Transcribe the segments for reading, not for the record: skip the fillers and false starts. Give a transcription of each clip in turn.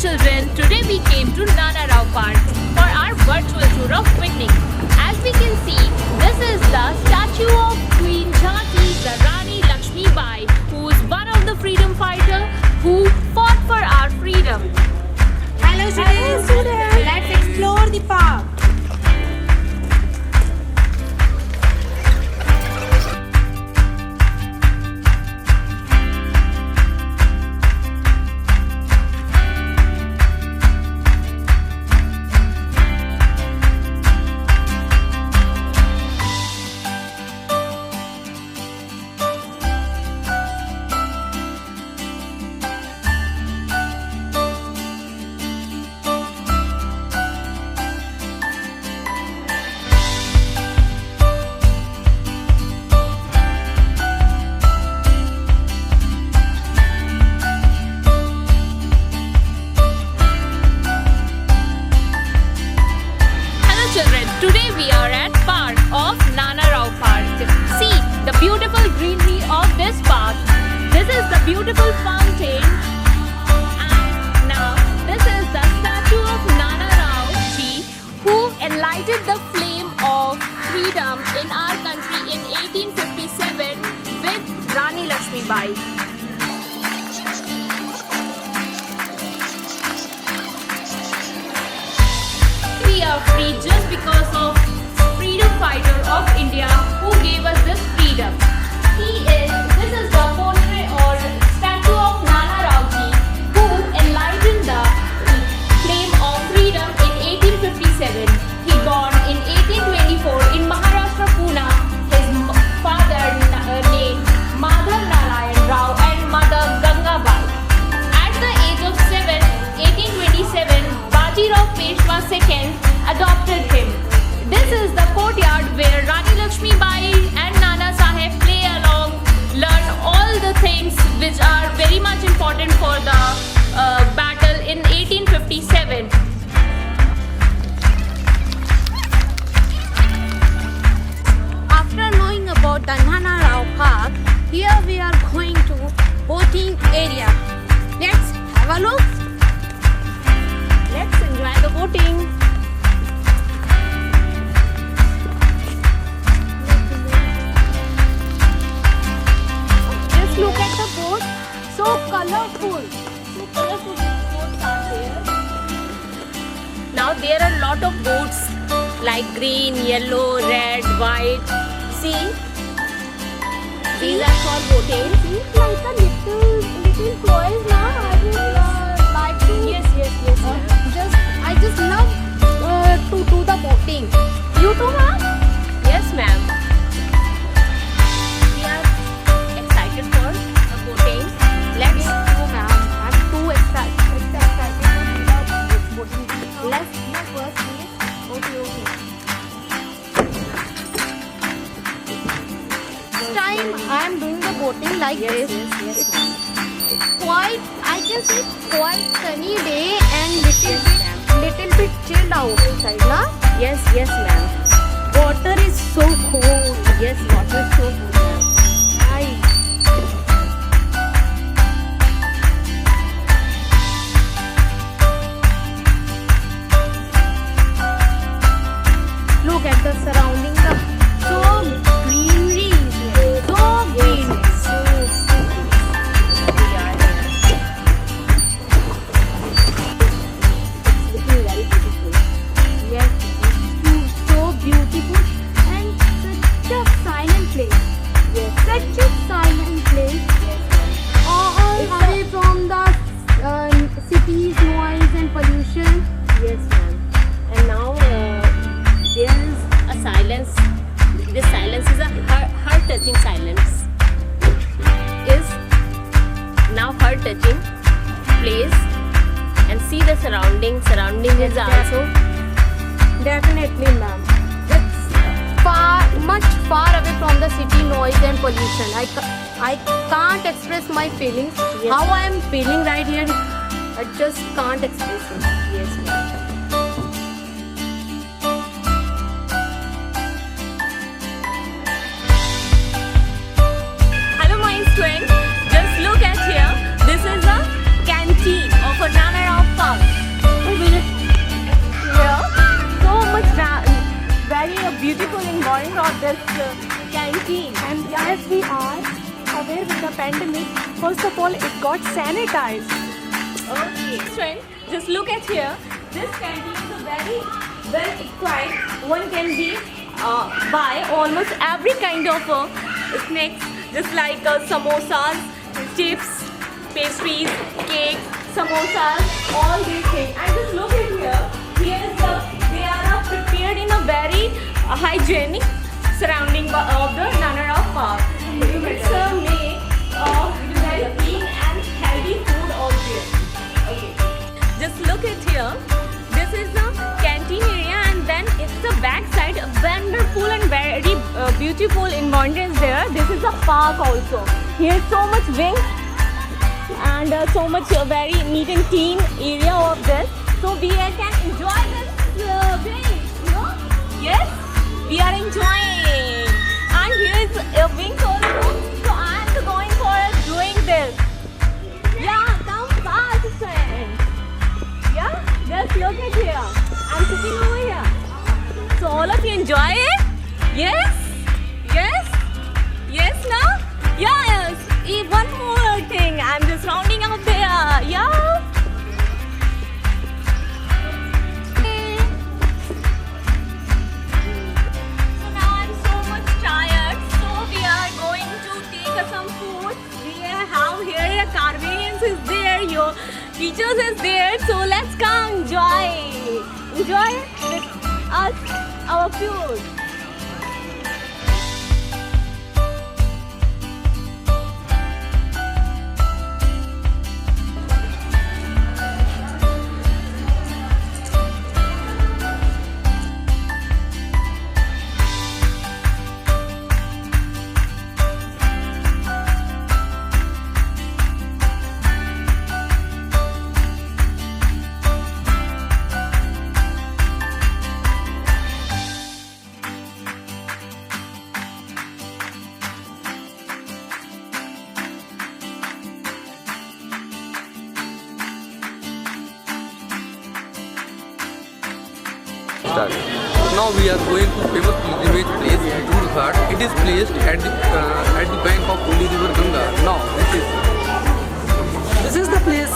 children, today we came to Nana Rao Park for our virtual tour of picnic. As we can see, this is the statue of Queen Jhansi, the Rani Lakshmi Bai, who is one of the freedom fighters who fought for our freedom. Hello students. Let's explore the park. Today we are at park of Nana Rao Park. See the beautiful greenery of this park. This is the beautiful fountain, and now this is the statue of Nana Rao ji, who enlightened the flame of freedom in our country in 1857 with Rani Lakshmi Bai. We are free just because of freedom fighter of India who gave us this freedom. This is the portrait or statue of Nana Rao ji, who enlightened the flame of freedom in 1857. He born in 1824 in Maharashtra, Pune. His father named Madhav Narayan Rao and mother Gangabai. At the age of 7, 1827, Bajirao Peshwa II adopted him. This is the courtyard where Rani Lakshmi Bai and Nana Saheb play along, learn all the things which are very much important for the battle in 1857. After knowing about the Nana Rao Park, here we are going to boating area. Let's have a look. Let's enjoy the boating. Just look at the boat. So colorful. So colorful boats are there. Now there are a lot of boats like green, yellow, red, white. See? These are for boating. It's like a little toys now. I will like to. Yes. I just love to do the boating. You too, ma'am? Yes, ma'am. We are excited for the boating. Let's go, ma'am. I'm too excited to do the boating. Let's go first, please. Okay. This time I am doing the boating like this. Yes. Quite, I can say quite sunny day and little bit chilled out inside, na? Yes, ma'am. Water is so cold. Yes, water is so good, ma'am. Right. Look at the surrounding, so greenery, so green. We are here. It's looking very beautiful. Yes, so beautiful and such a silent place. Yes. Such a silent place. All away from the cities, noise and pollution. Yes, ma'am. And now there is a silence. This silence is a heart-touching silence. Is now heart-touching place. And see the surrounding. Surrounding is also. Definitely, ma'am. It's much far away from the city noise and pollution. I can't express my feelings. Yes. How I am feeling right here, I just can't express it. Yes, ma'am. Hello, my students. Just look at here. This is a canteen of a Nana Rao Park. clean. And as we are aware with the pandemic, first of all, it got sanitized. Okay, friend, just look at here. This canteen is a very well equipped. One can be buy almost every kind of snacks, just like samosas, chips, pastries, cakes, samosas, all these things. And just look at here. They are prepared in a very hygienic surrounding of the Nana Rao Park. It's made of very clean and healthy food also. Okay. Just look at here. This is the canteen area, and then it's the back side. Wonderful and very beautiful environment there. This is a park also. Here's so much wing and so much very neat and clean area of this. So we can enjoy this wing. You know? Yes, we are enjoying. And here is a wing also. So I am going for doing this. Yeah, come fast, friend. Yeah, just look at here. I'm sitting over here. So all of you enjoy it? Yes? Yes? Yes, no? Yes. One more thing. I'm just rounding out there. Yeah? Okay. So now I'm so much tired. So we are going to take some food. We have here a Carvarians is there. Your teachers is there. So let's come enjoy. Enjoy with us our food. Start. Now we are going to famous pilgrimage place, Durg Ghat. It is placed at the bank of Holy River Ganga. Now This is the place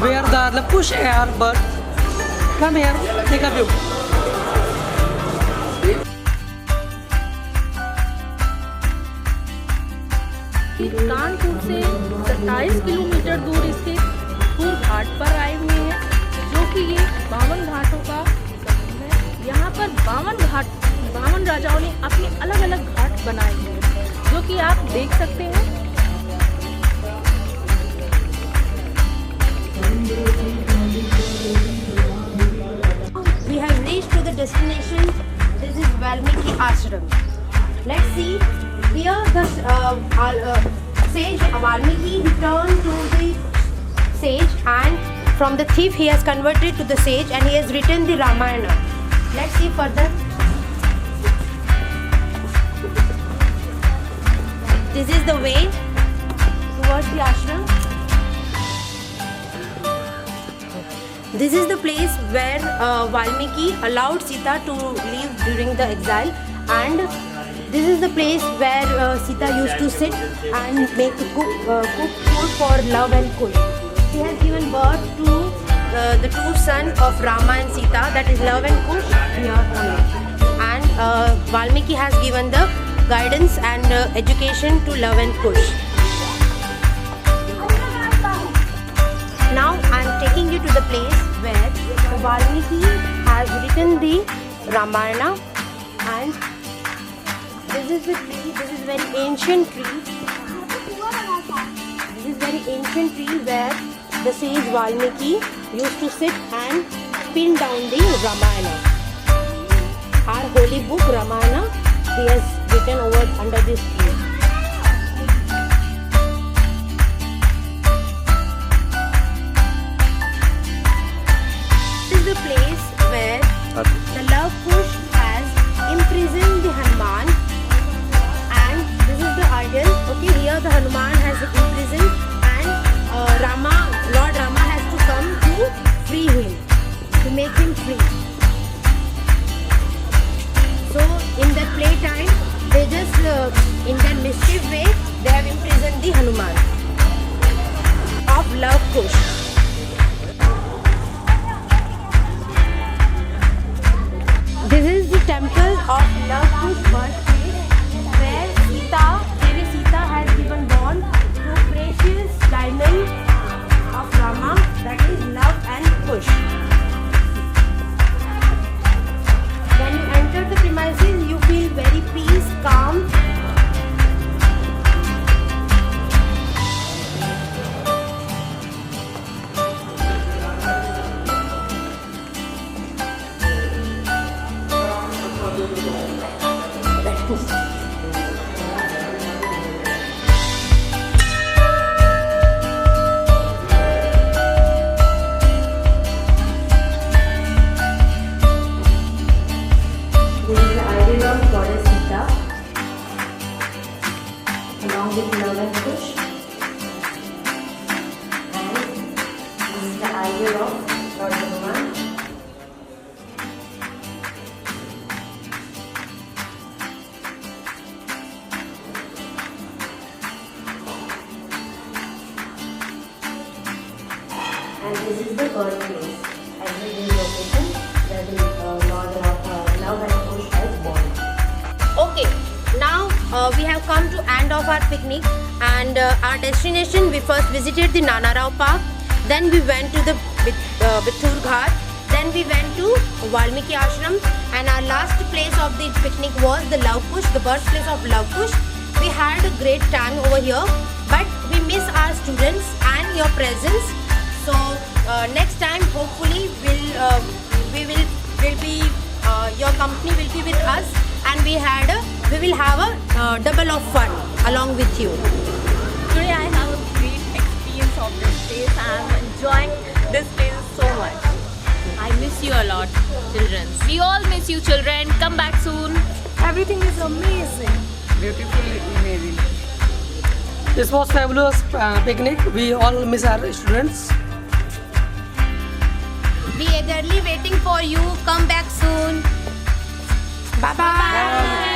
where the Lapush air bird come here, take a view. Kanpur से 27 kilometre दूर स्थित दूर घाट पर आए हुए हैं, जो कि ये 52 घाटों का समूह है। यहाँ पर 52 राजाओं ने अपने अलग अलग घाट बनाए हुए हैं, जो कि आप देख सकते हैं। We have reached to the destination. This is Valmiki Ashram. Let's see. Here the sage Valmiki returned to the sage, and from the thief he has converted to the sage, and he has written the Ramayana. Let's see further. This is the way towards the ashram. This is the place where Valmiki allowed Sita to live during the exile, and this is the place where Sita used to sit and cook food for Love and Kush. She has given birth to the two sons of Rama and Sita, that is Love and Kush here only. And Valmiki has given the guidance and education to Love and Kush. Now I am taking you to the place where Valmiki has written the Ramayana, and this is the tree. This is very ancient tree. This is very ancient tree where the sage Valmiki used to sit and pin down the Ramayana. Our holy book Ramayana, he has written over under this tree. This is the place where the love Kush has imprisoned the Hanuman, and this is the idol. Okay, here the Hanuman has imprisoned, and Lord Rama has to come to free him, to make him free. So in the playtime, they just of Love Kush birthplace, where Devi Sita has given born to precious diamond of Rama, that is love and Kush. When you enter the premises, you feel very peace, calm. This is the idol of Goddess Sita, along with love and Kush. And this is the idol of Lord Hanuman. And this is the birthplace, actually the location where the Lord of Love and Kush has born. Okay, now we have come to end of our picnic, and our destination, we first visited the Nana Rao Park, then we went to the Bithur Ghat, then we went to Valmiki Ashram, and our last place of the picnic was the Love Kush, the birthplace of Love Kush. We had a great time over here, but we miss our students and your presence. So next time, hopefully, your company will be with us, and we will have a double of fun along with you. Today I have a great experience of this place. I am enjoying this place so much. I miss you a lot, children. We all miss you, children. Come back soon. Everything is amazing. Beautifully amazing. This was fabulous picnic. We all miss our students. We eagerly waiting for you. Come back soon. Bye bye.